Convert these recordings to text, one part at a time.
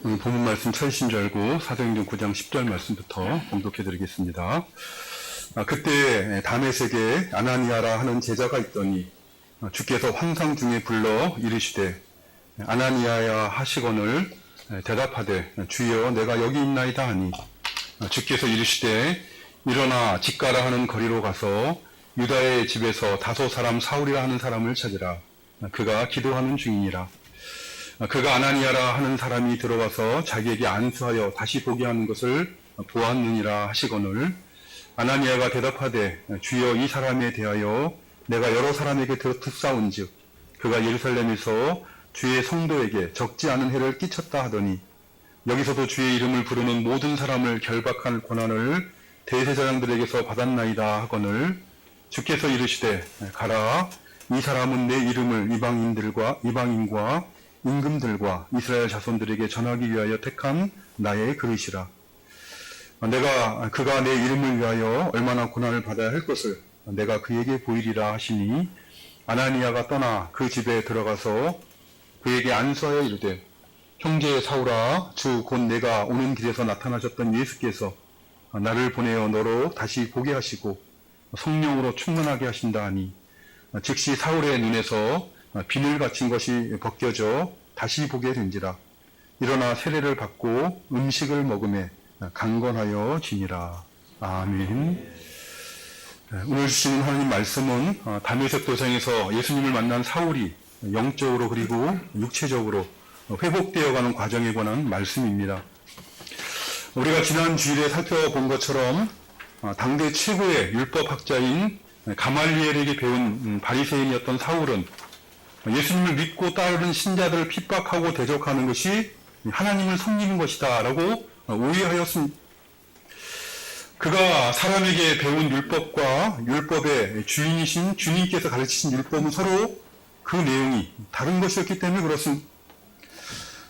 본문 말씀 찾으신 줄 알고 사도행전 9장 10절 말씀부터 봉독해 드리겠습니다. 그때 다메섹에 아나니아라 하는 제자가 있더니 주께서 환상 중에 불러 이르시되 아나니아야 하시거늘 대답하되 주여 내가 여기 있나이다 하니 주께서 이르시되 일어나 직가라 하는 거리로 가서 유다의 집에서 다소 사람 사울이라 하는 사람을 찾으라. 그가 기도하는 중이니라. 그가 아나니아라 하는 사람이 들어와서 자기에게 안수하여 다시 보게 하는 것을 보았느니라 하시거늘 아나니아가 대답하되 주여 이 사람에 대하여 내가 여러 사람에게 듣사온즉 그가 예루살렘에서 주의 성도에게 적지 않은 해를 끼쳤다 하더니 여기서도 주의 이름을 부르는 모든 사람을 결박할 권한을 대제사장들에게서 받았나이다 하거늘 주께서 이르시되 가라 이 사람은 내 이름을 이방인과 임금들과 이스라엘 자손들에게 전하기 위하여 택한 나의 그릇이라. 그가 내 이름을 위하여 얼마나 고난을 받아야 할 것을 내가 그에게 보이리라 하시니 아나니아가 떠나 그 집에 들어가서 그에게 안수하여 이르되 형제 사울아 주 곧 내가 오는 길에서 나타나셨던 예수께서 나를 보내어 너로 다시 보게 하시고 성령으로 충만하게 하신다 하니 즉시 사울의 눈에서 비늘 갇힌 것이 벗겨져 다시 보게 된지라. 일어나 세례를 받고 음식을 먹음에 강건하여 지니라. 아멘. 오늘 주시는 하나님 말씀은 다메섹 도상에서 예수님을 만난 사울이 영적으로 그리고 육체적으로 회복되어가는 과정에 관한 말씀입니다. 우리가 지난 주일에 살펴본 것처럼 당대 최고의 율법학자인 가말리엘에게 배운 바리새인이었던 사울은 예수님을 믿고 따르는 신자들을 핍박하고 대적하는 것이 하나님을 섬기는 것이다 라고 오해하였습니다. 그가 사람에게 배운 율법과 율법의 주인이신 주님께서 가르치신 율법은 서로 그 내용이 다른 것이었기 때문에 그렇습니다.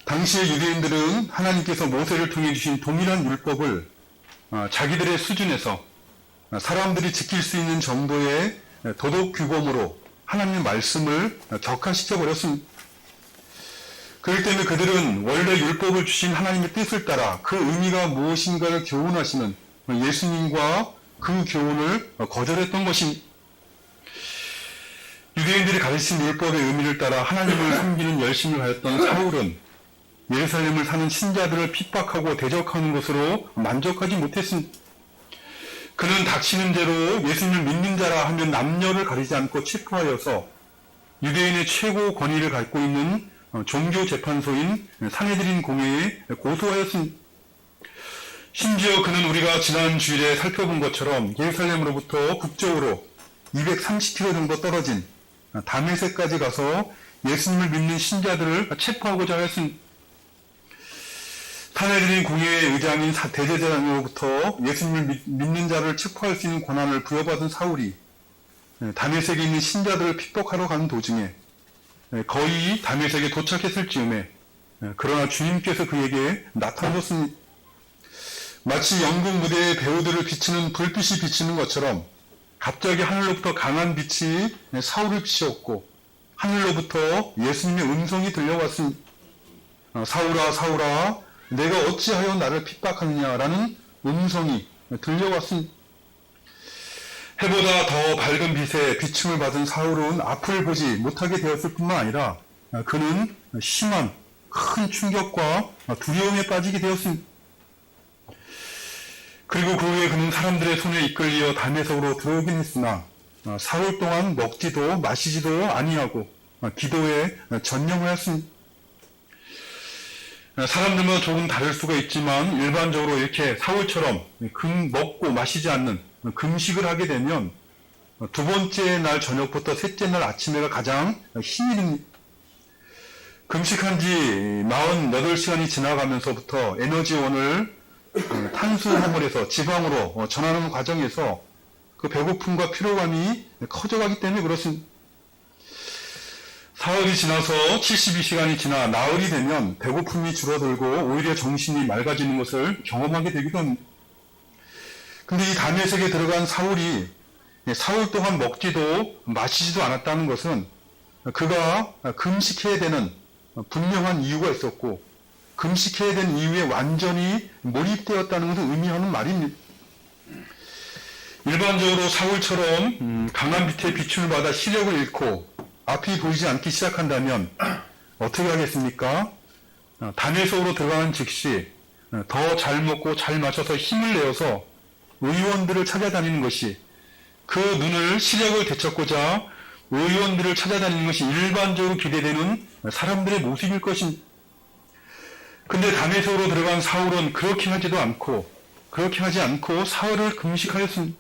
당시의 유대인들은 하나님께서 모세를 통해 주신 동일한 율법을 자기들의 수준에서 사람들이 지킬 수 있는 정도의 도덕 규범으로 하나님의 말씀을 격화시켜 버렸습니다. 그렇기 때문에 그들은 원래 율법을 주신 하나님의 뜻을 따라 그 의미가 무엇인가를 교훈하시는 예수님과 그 교훈을 거절했던 것입니다. 유대인들이 가르친 율법의 의미를 따라 하나님을 섬기는 열심을 하였던 사울은 예루살렘을 사는 신자들을 핍박하고 대적하는 것으로 만족하지 못했습니다. 그는 닥치는 대로 예수님을 믿는 자라 하면 남녀를 가리지 않고 체포하여서 유대인의 최고 권위를 갖고 있는 종교재판소인 산헤드린 공회에 고소하였습니다. 심지어 그는 우리가 지난 주일에 살펴본 것처럼 예루살렘으로부터 북쪽으로 230km 정도 떨어진 다메섹까지 가서 예수님을 믿는 신자들을 체포하고자 하였습니다. 산헤드린 공회의 의장인 대제사장으로부터 예수님을 믿는 자를 체포할 수 있는 권한을 부여받은 사울이 다메섹에 있는 신자들을 핍박하러 가는 도중에 거의 다메섹에 도착했을 즈음에 그러나 주님께서 그에게 나타나셨습니다. 마치 연극 무대의 배우들을 비추는 불빛이 비치는 것처럼 갑자기 하늘로부터 강한 빛이 사울을 비추었고 하늘로부터 예수님의 음성이 들려왔습니다. 사울아 사울아 내가 어찌하여 나를 핍박하느냐라는 음성이 들려왔습니다. 해보다 더 밝은 빛에 비춤을 받은 사울은 앞을 보지 못하게 되었을 뿐만 아니라 그는 심한 큰 충격과 두려움에 빠지게 되었습니다. 그리고 그 후에 그는 사람들의 손에 이끌려 다메섹으로 들어오긴 했으나 사흘 동안 먹지도 마시지도 아니하고 기도에 전념하였습니다. 사람들마다 조금 다를 수가 있지만 일반적으로 이렇게 사울처럼 먹고 마시지 않는 금식을 하게 되면 두 번째 날 저녁부터 셋째 날 아침에가 가장 힘이 듭니다. 금식한 지 48시간이 지나가면서부터 에너지원을 탄수화물에서 지방으로 전하는 과정에서 그 배고픔과 피로감이 커져가기 때문에 그렇습니다. 사흘이 지나서 72시간이 지나 나흘이 되면 배고픔이 줄어들고 오히려 정신이 맑아지는 것을 경험하게 되기도 합니다. 근데 이 다메섹에 들어간 사울이 사흘 동안 먹지도 마시지도 않았다는 것은 그가 금식해야 되는 분명한 이유가 있었고 금식해야 된 이유에 완전히 몰입되었다는 것을 의미하는 말입니다. 일반적으로 사울처럼 강한 빛에 비춤을 받아 시력을 잃고 앞이 보이지 않기 시작한다면 어떻게 하겠습니까? 담의 속으로 들어가는 즉시 더 잘 먹고 잘 마셔서 힘을 내어서 의원들을 찾아다니는 것이, 그 눈을 시력을 되찾고자 의원들을 찾아다니는 것이 일반적으로 기대되는 사람들의 모습일 것입니다. 근데 담의 속으로 들어간 사울은 그렇게 하지 않고 사흘을 금식하였습니다.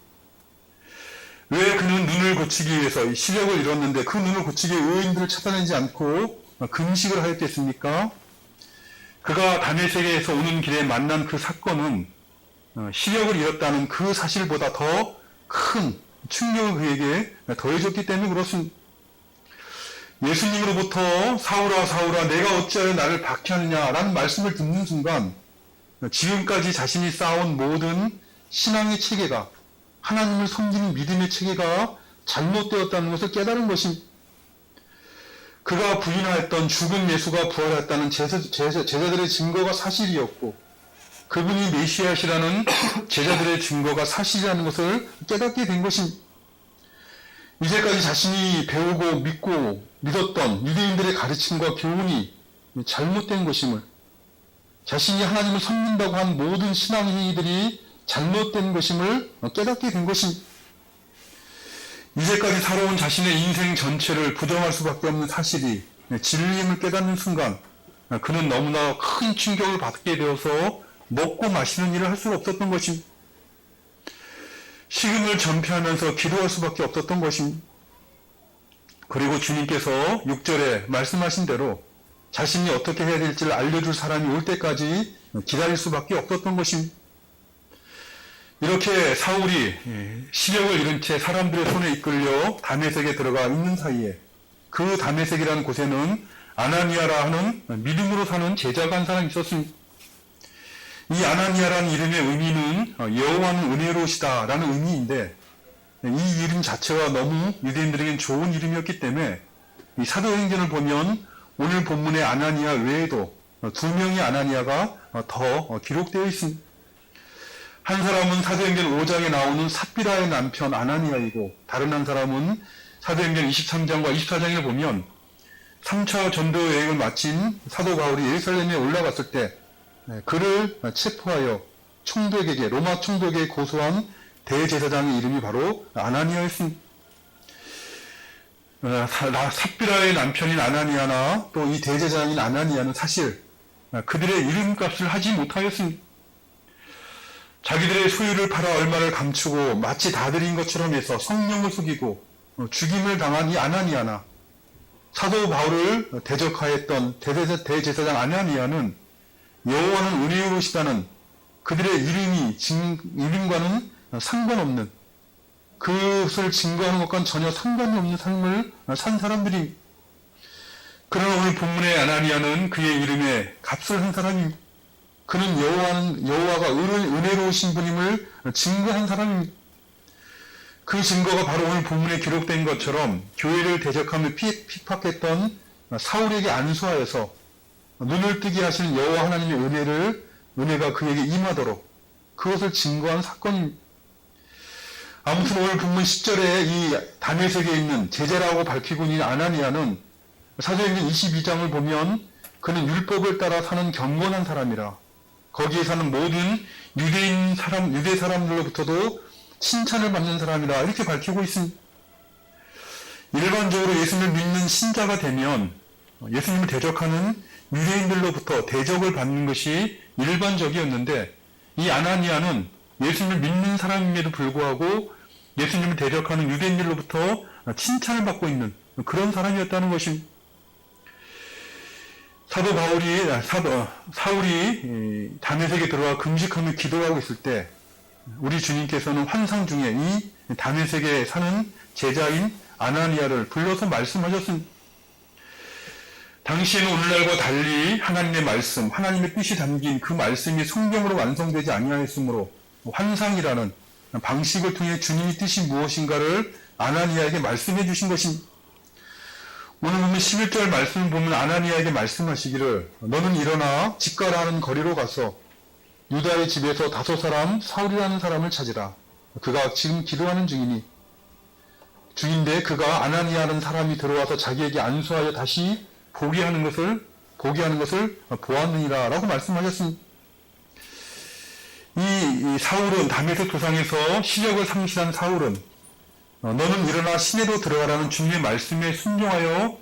왜 그는 눈을 고치기 위해서 시력을 잃었는데 그 눈을 고치기 위해 의인들을 찾아내지 않고 금식을 하였겠습니까? 그가 다메섹에서 오는 길에 만난 그 사건은 시력을 잃었다는 그 사실보다 더 큰 충격을 그에게 더해줬기 때문에 그렇습니다. 예수님으로부터 사울아 사울아 내가 어찌하여 나를 박해하느냐라는 말씀을 듣는 순간 지금까지 자신이 쌓아온 모든 신앙의 체계가, 하나님을 섬기는 믿음의 체계가 잘못되었다는 것을 깨달은 것입니다. 그가 부인하였던 죽은 예수가 부활했다는 제자들의 증거가 사실이었고, 그분이 메시아시라는 제자들의 증거가 사실이라는 것을 깨닫게 된 것입니다. 이제까지 자신이 배우고 믿었던 유대인들의 가르침과 교훈이 잘못된 것임을, 자신이 하나님을 섬긴다고 한 모든 신앙 행위들이 잘못된 것임을 깨닫게 된 것입니다. 이제까지 살아온 자신의 인생 전체를 부정할 수밖에 없는 사실이 진리임을 깨닫는 순간 그는 너무나 큰 충격을 받게 되어서 먹고 마시는 일을 할 수가 없었던 것입니다. 식음을 전폐하면서 기도할 수밖에 없었던 것입니다. 그리고 주님께서 6절에 말씀하신 대로 자신이 어떻게 해야 될지를 알려줄 사람이 올 때까지 기다릴 수밖에 없었던 것입니다. 이렇게 사울이 시력을 잃은 채 사람들의 손에 이끌려 다메섹에 들어가 있는 사이에, 그 다메섹이라는 곳에는 아나니아라 하는 믿음으로 사는 제자가 한 사람이 있었습니다. 이 아나니아라는 이름의 의미는 여호와는 은혜로우시다 라는 의미인데, 이 이름 자체가 너무 유대인들에겐 좋은 이름이었기 때문에 이 사도행전을 보면 오늘 본문의 아나니아 외에도 2명의 아나니아가 더 기록되어 있습니다. 한 사람은 사도행전 5장에 나오는 삽비라의 남편 아나니아이고, 다른 한 사람은 사도행전 23장과 24장을 보면 3차 전도 여행을 마친 사도 바울이 예루살렘에 올라갔을 때 그를 체포하여 총독에게, 로마 총독에게 고소한 대제사장의 이름이 바로 아나니아였습니다. 삽비라의 남편인 아나니아나 또 이 대제사장인 아나니아는 사실 그들의 이름값을 하지 못하였습니다. 자기들의 소유를 팔아 얼마를 감추고 마치 다들인 것처럼 해서 성령을 속이고 죽임을 당한 이 아나니아나, 사도 바울을 대적하였던 대제사장 아나니아는 여호와는 은혜로우시다는 그들의 이름과는 상관없는, 그것을 증거하는 것과는 전혀 상관이 없는 삶을 산 사람들이, 그러나 오늘 본문의 아나니아는 그의 이름에 값을 한 사람입니다. 그는 여호와가 은혜로우신 분임을 증거한 사람입니다. 그 증거가 바로 오늘 본문에 기록된 것처럼 교회를 대적하며 핍박했던 사울에게 안수하여서 눈을 뜨게 하시는 여호와 하나님의 은혜가 그에게 임하도록 그것을 증거한 사건입니다. 아무튼 오늘 본문 10절에 이 다메섹에 있는 제자라고 밝히고 있는 아나니아는 사도행전 22장을 보면 그는 율법을 따라 사는 경건한 사람이라, 거기에 사는 모든 유대 사람들로부터도 칭찬을 받는 사람이라 이렇게 밝히고 있습니다. 일반적으로 예수님을 믿는 신자가 되면 예수님을 대적하는 유대인들로부터 대적을 받는 것이 일반적이었는데, 이 아나니아는 예수님을 믿는 사람임에도 불구하고 예수님을 대적하는 유대인들로부터 칭찬을 받고 있는 그런 사람이었다는 것입니다. 사울이 다메섹에 들어와 금식하며 기도하고 있을 때 우리 주님께서는 환상 중에 이 다메섹에 사는 제자인 아나니아를 불러서 말씀하셨습니다. 당시에는 오늘날과 달리 하나님의 말씀, 하나님의 뜻이 담긴 그 말씀이 성경으로 완성되지 아니하였으므로 환상이라는 방식을 통해 주님의 뜻이 무엇인가를 아나니아에게 말씀해 주신 것입니다. 오늘 보면 11절 말씀을 보면 아나니아에게 말씀하시기를 너는 일어나 집가라 하는 거리로 가서 유다의 집에서 5 사울이라는 사람을 찾으라. 그가 지금 기도하는 중인데 그가 아나니아라는 사람이 들어와서 자기에게 안수하여 다시 보게 하는 것을 보았느니라 라고 말씀하셨습니다. 이 사울은 다메섹 도상에서 시력을 상실한 사울은 너는 일어나 시내로 들어가라는 주님의 말씀에 순종하여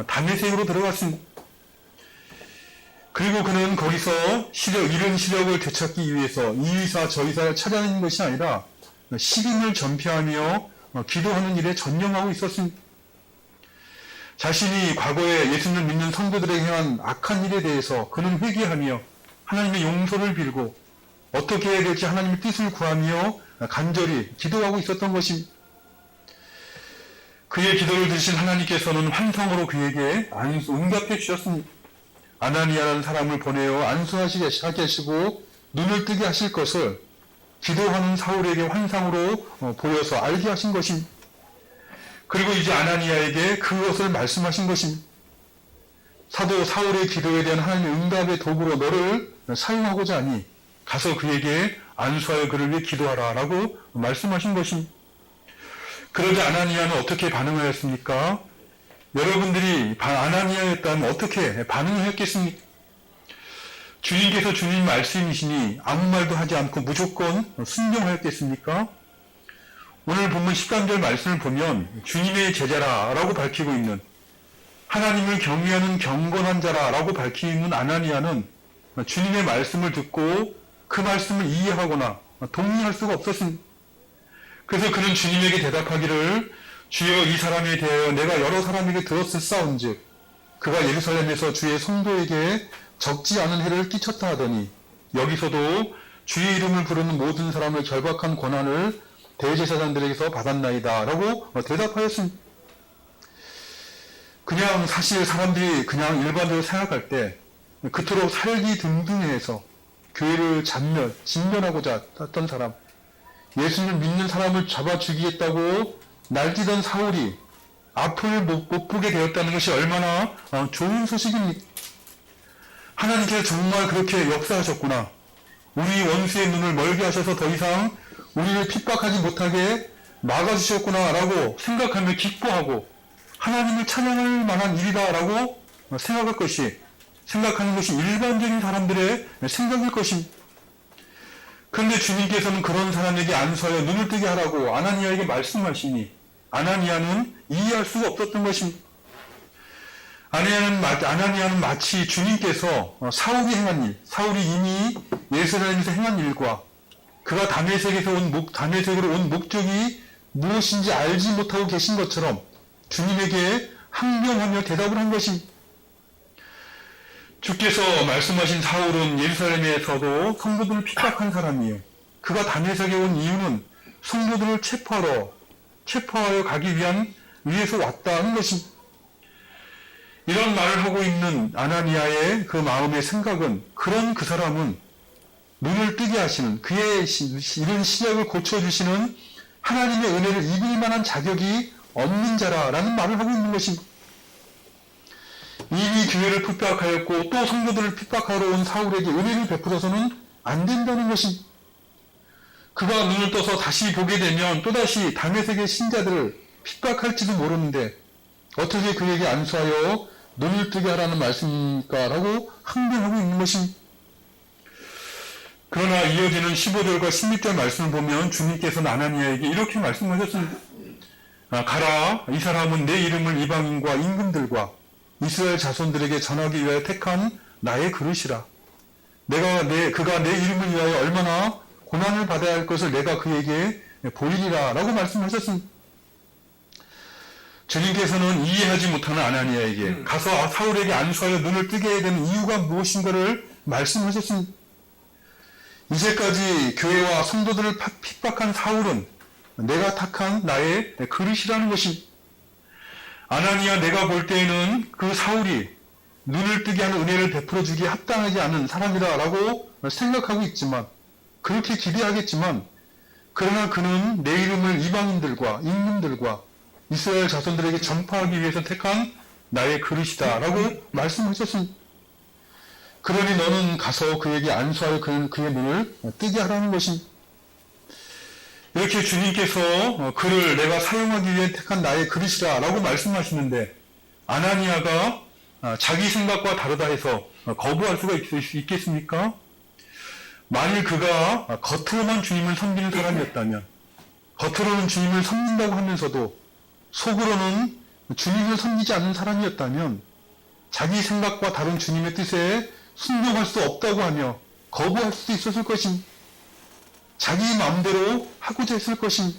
다메섹으로 들어갔습니다. 그리고 그는 거기서 잃은 시력을 되찾기 위해서 이의사 저의사를 찾아내는 것이 아니라 식인을 전폐하며 기도하는 일에 전념하고 있었습니다. 자신이 과거에 예수님을 믿는 성도들에게 행한 악한 일에 대해서 그는 회개하며 하나님의 용서를 빌고 어떻게 해야 될지 하나님의 뜻을 구하며 간절히 기도하고 있었던 것입니다. 그의 기도를 들으신 하나님께서는 환상으로 그에게 응답해 주셨습니다. 아나니아라는 사람을 보내어 안수하게 하시고 눈을 뜨게 하실 것을 기도하는 사울에게 환상으로 보여서 알게 하신 것입니다. 그리고 이제 아나니아에게 그것을 말씀하신 것입니다. 사도 사울의 기도에 대한 하나님의 응답의 도구로 너를 사용하고자 하니 가서 그에게 안수하여 그를 위해 기도하라 라고 말씀하신 것입니다. 그러자 아나니아는 어떻게 반응하였습니까? 여러분들이 아나니아였다면 어떻게 반응하였겠습니까? 주님께서 주님 말씀이시니 아무 말도 하지 않고 무조건 순종하였겠습니까? 오늘 본문 13절 말씀을 보면 주님의 제자라라고 밝히고 있는 하나님을 경외하는 경건한 자라라고 밝히고 있는 아나니아는 주님의 말씀을 듣고 그 말씀을 이해하거나 동의할 수가 없었습니다. 그래서 그는 주님에게 대답하기를 주여 이 사람에 대하여 내가 여러 사람에게 들었을사온즉 그가 예루살렘에서 주의 성도에게 적지 않은 해를 끼쳤다 하더니 여기서도 주의 이름을 부르는 모든 사람을 결박한 권한을 대제사장들에게서 받았나이다 라고 대답하였습니다. 그냥 사실 사람들이 그냥 일반적으로 생각할 때 그토록 살기 등등해서 교회를 진멸하고자 했던 사람, 예수님을 믿는 사람을 잡아 죽이겠다고 날뛰던 사울이 앞을 못 보게 되었다는 것이 얼마나 좋은 소식입니까? 하나님께서 정말 그렇게 역사하셨구나. 우리 원수의 눈을 멀게 하셔서 더 이상 우리를 핍박하지 못하게 막아주셨구나 라고 생각하며 기뻐하고 하나님을 찬양할 만한 일이다 라고 생각하는 것이 일반적인 사람들의 생각일 것입니다. 그런데 주님께서는 그런 사람에게 안수하여 눈을 뜨게 하라고 아나니아에게 말씀하시니 아나니아는 이해할 수가 없었던 것입니다. 아나니아는 마치 주님께서 사울이 행한 일, 사울이 이미 예루살렘에서 행한 일과 그가 다메섹으로 온 목적이 무엇인지 알지 못하고 계신 것처럼 주님에게 항변하며 대답을 한 것입니다. 주께서 말씀하신 사울은 예루살렘에서도 성도들을 핍박한 사람이에요. 그가 다메섹에 온 이유는 성도들을 체포하여 가기 위해서 왔다는 것입니다. 이런 말을 하고 있는 아나니아의 그 마음의 생각은 그 사람은 눈을 뜨게 하시는 그의 이런 시력을 고쳐주시는 하나님의 은혜를 입을 만한 자격이 없는 자라라는 말을 하고 있는 것입니다. 이미 교회를 핍박하였고 또 성도들을 핍박하러 온 사울에게 은혜를 베풀어서는 안 된다는 것입니다. 그가 눈을 떠서 다시 보게 되면 또다시 다메섹의 신자들을 핍박할지도 모르는데 어떻게 그에게 안수하여 눈을 뜨게 하라는 말씀입니까? 라고 항변하고 있는 것입니다. 그러나 이어지는 15절과 16절 말씀을 보면 주님께서는 아나니아에게 이렇게 말씀하셨습니다. 가라, 이 사람은 내 이름을 이방인과 임금들과 이스라엘 자손들에게 전하기 위하여 택한 나의 그릇이라. 그가 내 이름을 위하여 얼마나 고난을 받아야 할 것을 내가 그에게 보이리라 라고 말씀하셨습니다. 주님께서는 이해하지 못하는 아나니아에게 가서 사울에게 안수하여 눈을 뜨게 해야 되는 이유가 무엇인가를 말씀하셨습니다. 이제까지 교회와 성도들을 핍박한 사울은 내가 택한 나의 그릇이라는 것입니다. 아나니아 내가 볼 때에는 그 사울이 눈을 뜨게 하는 은혜를 베풀어 주기에 합당하지 않은 사람이다라고 생각하고 있지만 그렇게 기대하겠지만 그러나 그는 내 이름을 이방인들과 임금들과 이스라엘 자손들에게 전파하기 위해서 택한 나의 그릇이다 라고 말씀하셨습니다. 그러니 너는 가서 그에게 안수하여 그의 눈을 뜨게 하라는 것입니다. 이렇게 주님께서 그를 내가 사용하기 위해 택한 나의 그릇이다 라고 말씀하시는데, 아나니아가 자기 생각과 다르다 해서 거부할 수가 있겠습니까? 만일 그가 겉으로만 주님을 섬기는 사람이었다면, 겉으로는 주님을 섬긴다고 하면서도 속으로는 주님을 섬기지 않는 사람이었다면, 자기 생각과 다른 주님의 뜻에 순종할 수 없다고 하며 거부할 수도 있었을 것입니다. 자기 마음대로 하고자 했을 것입니다.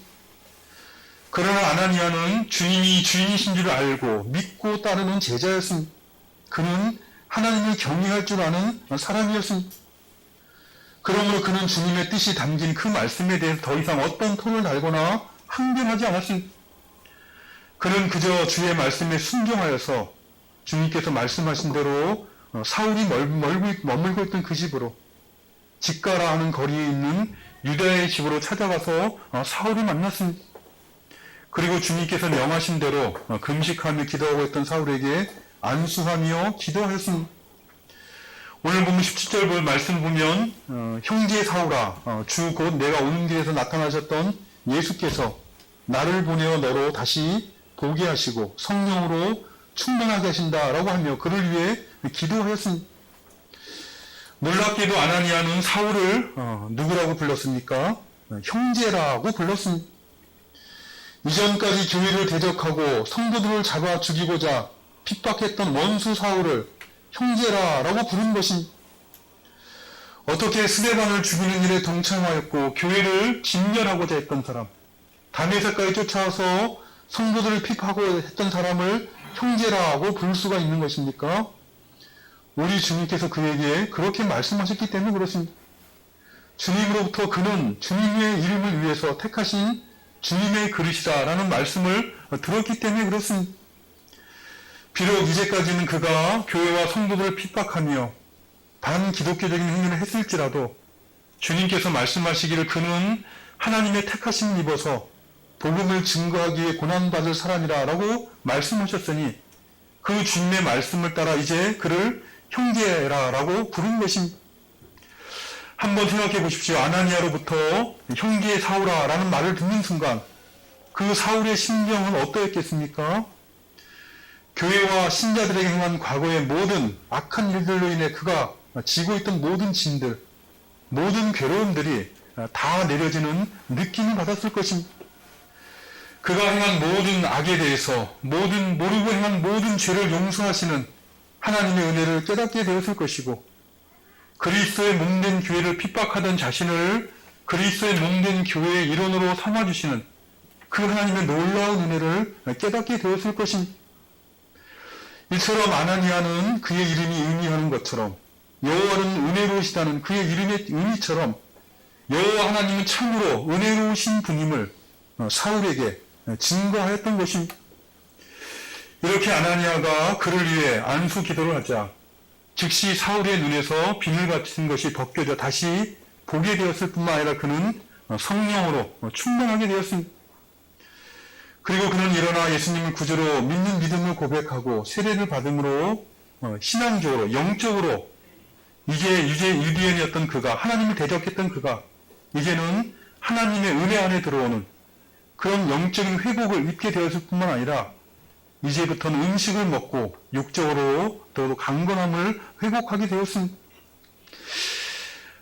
그러나 아나니아는 주님이 주인이신 줄 알고 믿고 따르는 제자였습니다. 그는 하나님을 경외할 줄 아는 사람이었습니다. 그러므로 그는 주님의 뜻이 담긴 그 말씀에 대해서 더 이상 어떤 톤을 달거나 항변하지 않았습니다. 그는 그저 주의 말씀에 순종하여서 주님께서 말씀하신 대로 사울이 머물고 있던 그 집으로, 직가라 하는 거리에 있는 유다의 집으로 찾아가서 사울을 만났습니다. 그리고 주님께서 명하신 대로 금식하며 기도하고 있던 사울에게 안수하며 기도하였습니다. 오늘 보면 17절 말씀을 보면 형제 사울아, 주 곧 내가 오는 길에서 나타나셨던 예수께서 나를 보내어 너로 다시 보게 하시고 성령으로 충만하게 하신다라고 하며 그를 위해 기도하였습니다. 놀랍게도 아나니아는 사울을 누구라고 불렀습니까? 형제라고 불렀습니다. 이전까지 교회를 대적하고 성도들을 잡아 죽이고자 핍박했던 원수 사울을 형제라고 부른 것입니다. 어떻게 스데반을 죽이는 일에 동참하였고 교회를 진멸하고자 했던 사람, 다메섹까지 쫓아와서 성도들을 핍박하고 했던 사람을 형제라고 부를 수가 있는 것입니까? 우리 주님께서 그에게 그렇게 말씀하셨기 때문에 그렇습니다. 주님으로부터 그는 주님의 이름을 위해서 택하신 주님의 그릇이다 라는 말씀을 들었기 때문에 그렇습니다. 비록 이제까지는 그가 교회와 성도들을 핍박하며 반기독교적인 행위를 했을지라도 주님께서 말씀하시기를 그는 하나님의 택하심을 입어서 복음을 증거하기 위해 고난받을 사람이라 라고 말씀하셨으니 그 주님의 말씀을 따라 이제 그를 형제라라고 부른 것입니다. 한번 생각해 보십시오. 아나니아로부터 형제 사울아라는 말을 듣는 순간 그 사울의 심정은 어떠했겠습니까? 교회와 신자들에게 행한 과거의 모든 악한 일들로 인해 그가 지고 있던 모든 짐들, 모든 괴로움들이 다 내려지는 느낌을 받았을 것입니다. 그가 행한 모든 악에 대해서 모르고 행한 모든 죄를 용서하시는 하나님의 은혜를 깨닫게 되었을 것이고, 그리스도의 몸된 교회를 핍박하던 자신을 그리스도의 몸된 교회의 일원으로 삼아주시는 그 하나님의 놀라운 은혜를 깨닫게 되었을 것입니다. 이처럼 아나니아는 그의 이름이 의미하는 것처럼 여호와는 은혜로우시다는 그의 이름의 의미처럼 여호와 하나님은 참으로 은혜로우신 분임을 사울에게 증거하였던 것입니다. 이렇게 아나니아가 그를 위해 안수 기도를 하자 즉시 사울의 눈에서 비늘 같은 것이 벗겨져 다시 보게 되었을 뿐만 아니라 그는 성령으로 충만하게 되었습니다. 그리고 그는 일어나 예수님을 구주로 믿는 믿음을 고백하고 세례를 받음으로 신앙적으로 영적으로 이제 유대인이었던 그가, 하나님을 대적했던 그가 이제는 하나님의 은혜 안에 들어오는 그런 영적인 회복을 입게 되었을 뿐만 아니라 이제부터는 음식을 먹고 육적으로 더 강건함을 회복하게 되었습니다.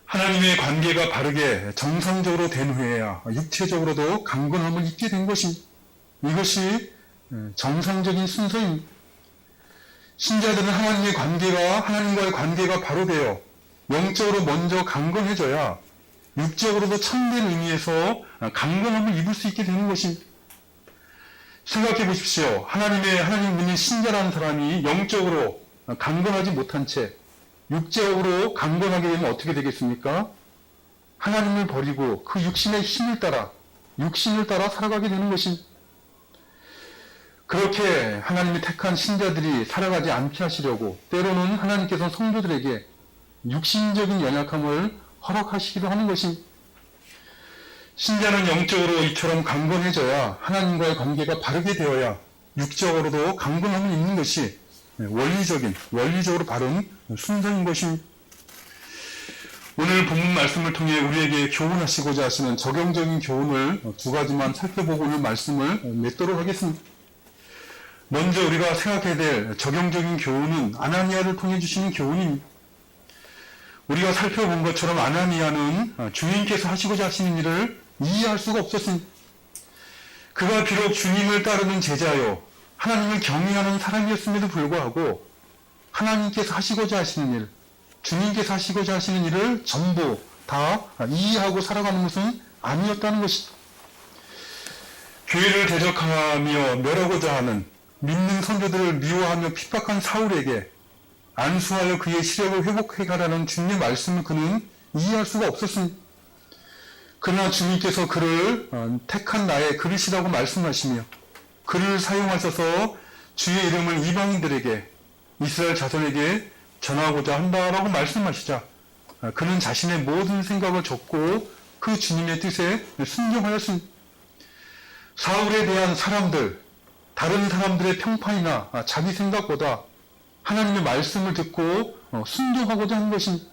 하나님의 관계가 바르게 정상적으로 된 후에야 육체적으로도 강건함을 입게 된 것입니다. 이것이 정상적인 순서입니다. 신자들은 하나님과의 관계가 바로 되어 영적으로 먼저 강건해져야 육적으로도 참된 의미에서 강건함을 입을 수 있게 되는 것입니다. 생각해 보십시오. 하나님 믿는 신자라는 사람이 영적으로 강건하지 못한 채 육적으로 강건하게 되면 어떻게 되겠습니까? 하나님을 버리고 그 육신의 힘을 따라 살아가게 되는 것입니다. 그렇게 하나님이 택한 신자들이 살아가지 않게 하시려고 때로는 하나님께서 성도들에게 육신적인 연약함을 허락하시기도 하는 것입니다. 신자는 영적으로 이처럼 강건해져야 하나님과의 관계가 바르게 되어야 육적으로도 강건함이 있는 것이 원리적으로 바른 순서인 것입니다. 오늘 본문 말씀을 통해 우리에게 교훈하시고자 하시는 적용적인 교훈을 두 가지만 살펴보고 오늘 말씀을 맺도록 하겠습니다. 먼저 우리가 생각해야 될 적용적인 교훈은 아나니아를 통해 주시는 교훈입니다. 우리가 살펴본 것처럼 아나니아는 주님께서 하시고자 하시는 일을 이해할 수가 없었습니다. 그가 비록 주님을 따르는 제자요, 하나님을 경외하는 사람이었음에도 불구하고 하나님께서 하시고자 하시는 일, 주님께서 하시고자 하시는 일을 전부 다 이해하고 살아가는 것은 아니었다는 것이죠. 교회를 대적하며 멸하고자 하는 믿는 선조들을 미워하며 핍박한 사울에게 안수하여 그의 시력을 회복해가라는 주님의 말씀을 그는 이해할 수가 없었습니다. 그러나 주님께서 그를 택한 나의 그릇이라고 말씀하시며 그를 사용하셔서 주의 이름을 이방인들에게 이스라엘 자손에게 전하고자 한다라고 말씀하시자 그는 자신의 모든 생각을 접고 그 주님의 뜻에 순종하였습니다. 사울에 대한 사람들, 다른 사람들의 평판이나 자기 생각보다 하나님의 말씀을 듣고 순종하고자 하는 것입니다.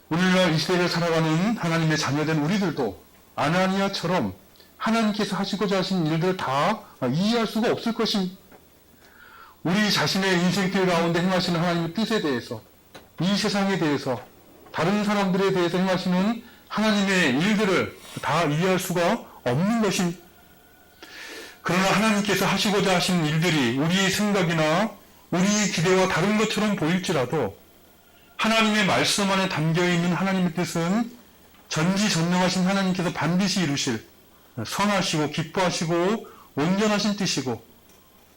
오늘날 이 시대를 살아가는 하나님의 자녀된 우리들도 아나니아처럼 하나님께서 하시고자 하신 일들을 다 이해할 수가 없을 것입니다. 우리 자신의 인생길 가운데 행하시는 하나님의 뜻에 대해서, 이 세상에 대해서, 다른 사람들에 대해서 행하시는 하나님의 일들을 다 이해할 수가 없는 것입니다. 그러나 하나님께서 하시고자 하시는 일들이 우리의 생각이나 우리의 기대와 다른 것처럼 보일지라도 하나님의 말씀 안에 담겨있는 하나님의 뜻은 전지전능하신 하나님께서 반드시 이루실 선하시고 기뻐하시고 온전하신 뜻이고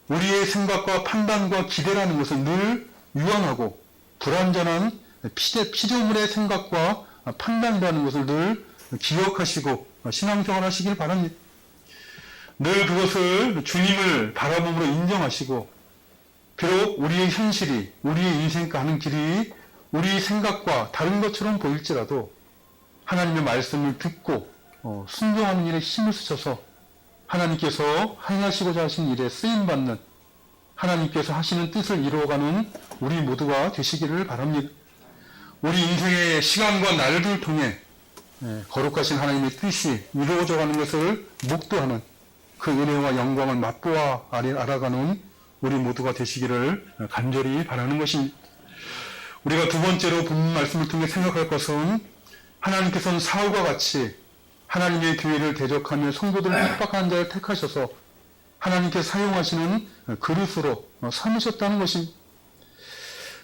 우리의 생각과 판단과 기대라는 것은 늘 유한하고 불완전한 피조물의 생각과 판단이라는 것을 늘 기억하시고 신앙생활 하시길 바랍니다. 늘 그것을 주님을 바라봄으로 인정하시고 비록 우리의 현실이 우리의 인생 가는 길이 우리 생각과 다른 것처럼 보일지라도 하나님의 말씀을 듣고 순종하는 일에 힘을 쓰셔서 하나님께서 행하시고자 하신 일에 쓰임받는 하나님께서 하시는 뜻을 이루어가는 우리 모두가 되시기를 바랍니다. 우리 인생의 시간과 날들을 통해 거룩하신 하나님의 뜻이 이루어져가는 것을 목도하는 그 은혜와 영광을 맛보아 알아가는 우리 모두가 되시기를 간절히 바라는 것입니다. 우리가 두 번째로 본문 말씀을 통해 생각할 것은 하나님께서는 사울과 같이 하나님의 교회를 대적하며 성도들을 핍박하는 자를 택하셔서 하나님께서 사용하시는 그릇으로 삼으셨다는 것입니다.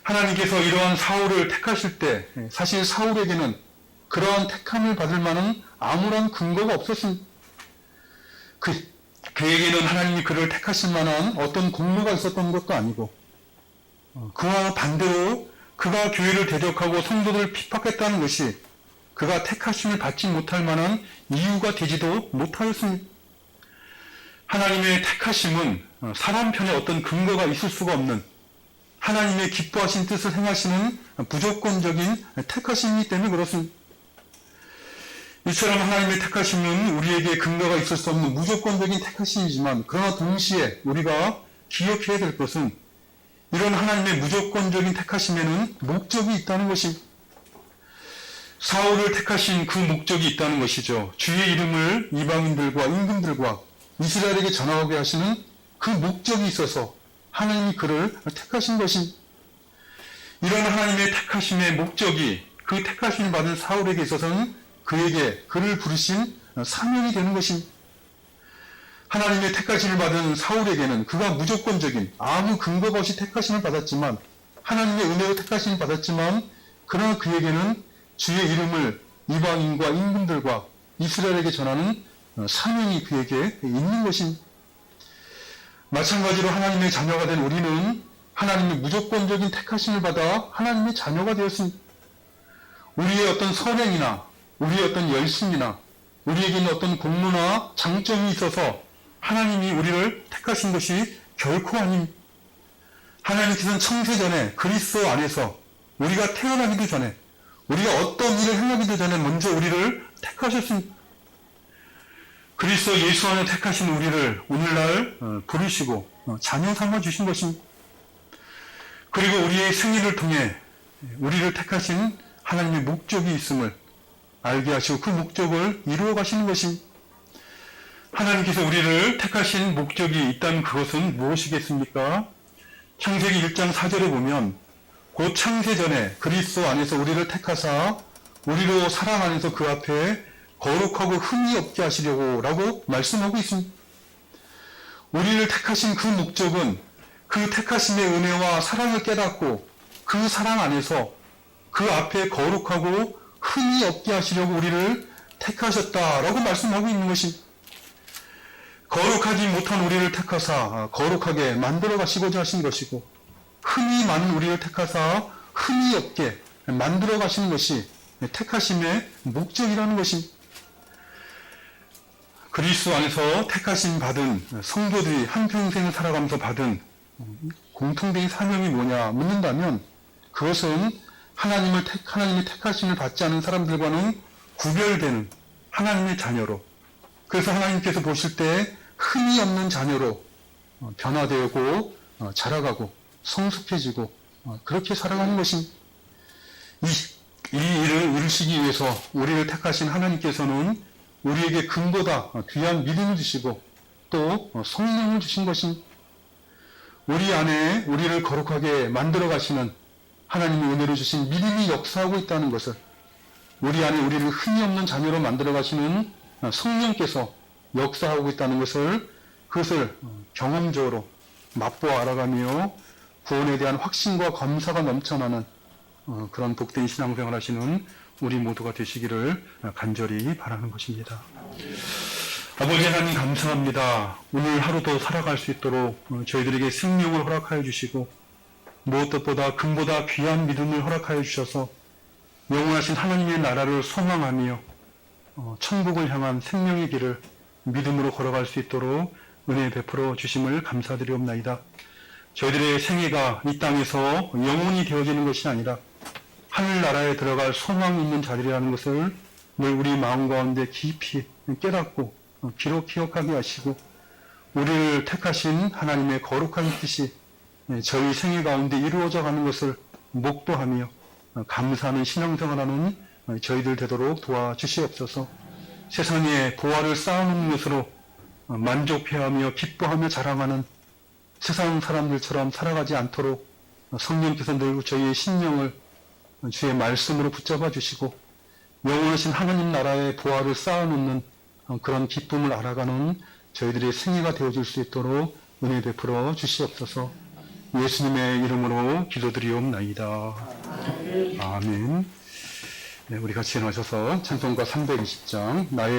하나님께서 이러한 사울을 택하실 때 사실 사울에게는 그러한 택함을 받을 만한 아무런 근거가 없었습니다. 그에게는 하나님이 그를 택하실 만한 어떤 공로가 있었던 것도 아니고 그와 반대로 그가 교회를 대적하고 성도들을 핍박했다는 것이 그가 택하심을 받지 못할 만한 이유가 되지도 못하였습니다. 하나님의 택하심은 사람 편에 어떤 근거가 있을 수가 없는 하나님의 기뻐하신 뜻을 행하시는 무조건적인 택하심이기 때문에 그렇습니다. 이처럼 하나님의 택하심은 우리에게 근거가 있을 수 없는 무조건적인 택하심이지만 그러나 동시에 우리가 기억해야 될 것은 이런 하나님의 무조건적인 택하심에는 목적이 있다는 것입니다. 사울을 택하신 그 목적이 있다는 것이죠. 주의 이름을 이방인들과 임금들과 이스라엘에게 전하게 하시는 그 목적이 있어서 하나님이 그를 택하신 것입니다. 이런 하나님의 택하심의 목적이 그 택하심을 받은 사울에게 있어서는 그에게 그를 부르신 사명이 되는 것입니다. 하나님의 택하심을 받은 사울에게는 그가 무조건적인 아무 근거가 없이 택하심을 받았지만 하나님의 은혜로 택하심을 받았지만 그러나 그에게는 주의 이름을 이방인과 임금들과 이스라엘에게 전하는 사명이 그에게 있는 것입니다. 마찬가지로 하나님의 자녀가 된 우리는 하나님의 무조건적인 택하심을 받아 하나님의 자녀가 되었습니다. 우리의 어떤 선행이나 우리의 어떤 열심이나 우리에게는 어떤 공로나 장점이 있어서 하나님이 우리를 택하신 것이 결코 아닙니다. 하나님께서는 창세전에 그리스도 안에서 우리가 태어나기도 전에 우리가 어떤 일을 행하기도 전에 먼저 우리를 택하셨습니다. 그리스도 예수 안에 택하신 우리를 오늘날 부르시고 자녀 삼아 주신 것입니다. 그리고 우리의 생일을 통해 우리를 택하신 하나님의 목적이 있음을 알게 하시고 그 목적을 이루어 가시는 것입니다. 하나님께서 우리를 택하신 목적이 있다면 그것은 무엇이겠습니까? 창세기 1장 4절에 보면 곧 창세 전에 그리스도 안에서 우리를 택하사 우리로 사랑 안에서 그 앞에 거룩하고 흠이 없게 하시려고 라고 말씀하고 있습니다. 우리를 택하신 그 목적은 그 택하심의 은혜와 사랑을 깨닫고 그 사랑 안에서 그 앞에 거룩하고 흠이 없게 하시려고 우리를 택하셨다라고 말씀하고 있는 것입니다. 거룩하지 못한 우리를 택하사 거룩하게 만들어 가시고자 하신 것이고 흠이 많은 우리를 택하사 흠이 없게 만들어 가시는 것이 택하심의 목적이라는 것입니다. 그리스도 안에서 택하심 받은 성도들이 한평생을 살아가면서 받은 공통된 사명이 뭐냐 묻는다면 그것은 하나님의 택하심을 받지 않은 사람들과는 구별되는 하나님의 자녀로, 그래서 하나님께서 보실 때 흠이 없는 자녀로 변화되고 자라가고 성숙해지고 그렇게 살아가는 것입니다. 이 일을 이루시기 위해서 우리를 택하신 하나님께서는 우리에게 금보다 귀한 믿음을 주시고 또 성령을 주신 것입니다. 우리 안에 우리를 거룩하게 만들어 가시는 하나님의 은혜로 주신 믿음이 역사하고 있다는 것을, 우리 안에 우리를 흠이 없는 자녀로 만들어 가시는 성령께서 역사하고 있다는 것을, 그것을 경험적으로 맛보아 알아가며 구원에 대한 확신과 감사가 넘쳐나는 그런 복된 신앙생활 하시는 우리 모두가 되시기를 간절히 바라는 것입니다. 아버지 하나님 감사합니다. 오늘 하루도 살아갈 수 있도록 저희들에게 생명을 허락하여 주시고 무엇보다 금보다 귀한 믿음을 허락하여 주셔서 영원하신 하나님의 나라를 소망하며 천국을 향한 생명의 길을 믿음으로 걸어갈 수 있도록 은혜 베풀어 주심을 감사드리옵나이다. 저희들의 생애가 이 땅에서 영원히 되어지는 것이 아니라 하늘나라에 들어갈 소망이 있는 자들이라는 것을 늘 우리 마음 가운데 깊이 깨닫고 기억하게 하시고 우리를 택하신 하나님의 거룩한 뜻이 저희 생애 가운데 이루어져 가는 것을 목도하며 감사하는 신앙생활하는 저희들 되도록 도와주시옵소서. 세상에 보화를 쌓아놓는 것으로 만족해하며 기뻐하며 자랑하는 세상 사람들처럼 살아가지 않도록 성령께서 늘 저희의 심령을 주의 말씀으로 붙잡아 주시고 영원하신 하나님 나라의 보화를 쌓아놓는 그런 기쁨을 알아가는 저희들의 생애가 되어줄 수 있도록 은혜 베풀어 주시옵소서. 예수님의 이름으로 기도드리옵나이다. 아멘. 네, 우리 같이 일어나셔서 찬송가 320장 나의